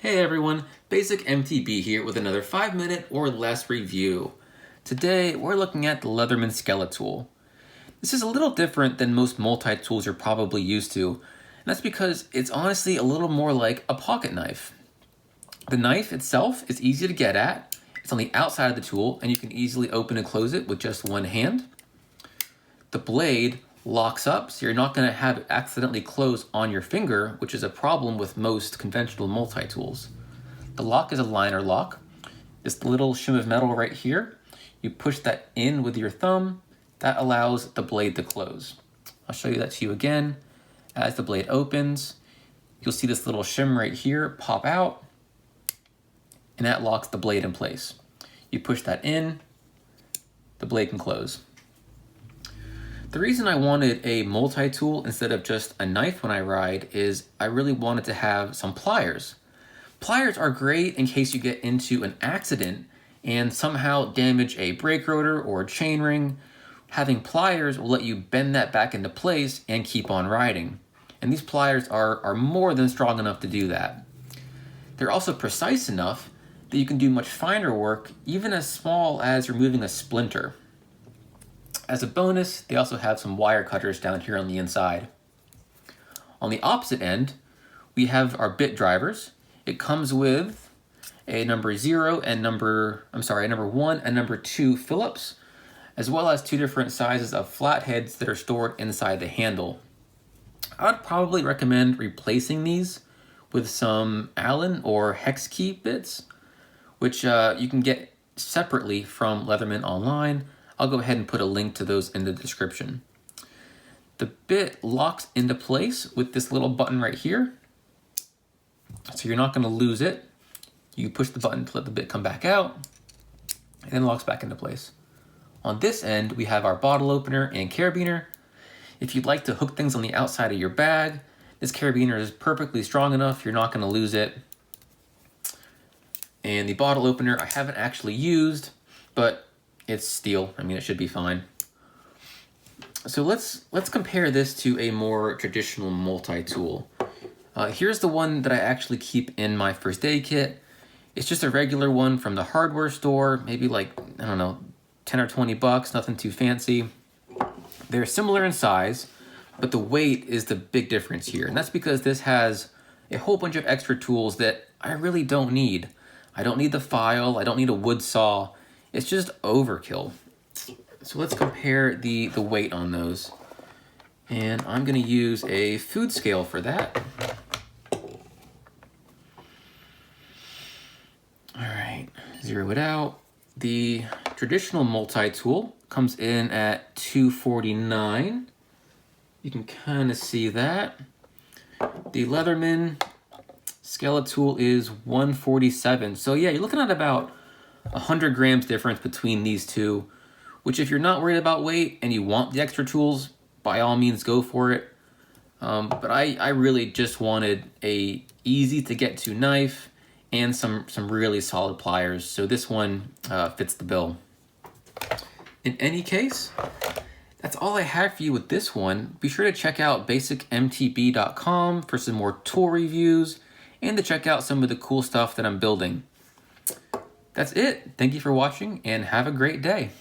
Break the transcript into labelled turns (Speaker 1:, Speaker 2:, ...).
Speaker 1: Hey everyone, Basic MTB here with another 5-minute or less review. Today we're looking at the Leatherman Skeletool. This is a little different than most multi-tools you're probably used to, and that's because it's honestly a little more like a pocket knife. The knife itself is easy to get at, it's on the outside of the tool and you can easily open and close it with just one hand. The blade locks up, so you're not going to have it accidentally close on your finger, which is a problem with most conventional multi-tools. The lock is a liner lock. This little shim of metal right here, you push that in with your thumb, that allows the blade to close. I'll show you that to you again. As the blade opens, you'll see this little shim right here pop out, and that locks the blade in place. You push that in, the blade can close. The reason I wanted a multi-tool instead of just a knife when I ride is I really wanted to have some pliers. Pliers are great in case you get into an accident and somehow damage a brake rotor or a chain ring. Having pliers will let you bend that back into place and keep on riding. And these pliers are more than strong enough to do that. They're also precise enough that you can do much finer work, even as small as removing a splinter. As a bonus, they also have some wire cutters down here on the inside. On the opposite end, we have our bit drivers. It comes with a number 1 and number 2 Phillips, as well as 2 different sizes of flatheads that are stored inside the handle. I would probably recommend replacing these with some Allen or hex key bits, which you can get separately from Leatherman online. I'll go ahead and put a link to those in the description. The bit locks into place with this little button right here. So you're not going to lose it. You push the button to let the bit come back out, and then it locks back into place. On this end, we have our bottle opener and carabiner. If you'd like to hook things on the outside of your bag, this carabiner is perfectly strong enough, you're not going to lose it. And the bottle opener I haven't actually used, but it's steel. I mean, it should be fine. So let's compare this to a more traditional multi-tool. Here's the one that I actually keep in my first aid kit. It's just a regular one from the hardware store, maybe like, I don't know, 10 or 20 bucks, nothing too fancy. They're similar in size, but the weight is the big difference here. And that's because this has a whole bunch of extra tools that I really don't need. I don't need the file, I don't need a wood saw. It's just overkill. So let's compare the weight on those. And I'm gonna use a food scale for that. All right, zero it out. The traditional multi-tool comes in at 249. You can kind of see that. The Leatherman Skeletool is 147. So yeah, you're looking at about 100 grams difference between these two, which if you're not worried about weight and you want the extra tools, by all means go for it. But I really just wanted a easy to get to knife and some really solid pliers, so this one fits the bill. In any case, that's all I have for you with this one. Be sure to check out basicmtb.com for some more tool reviews and to check out some of the cool stuff that I'm building. That's it. Thank you for watching and have a great day.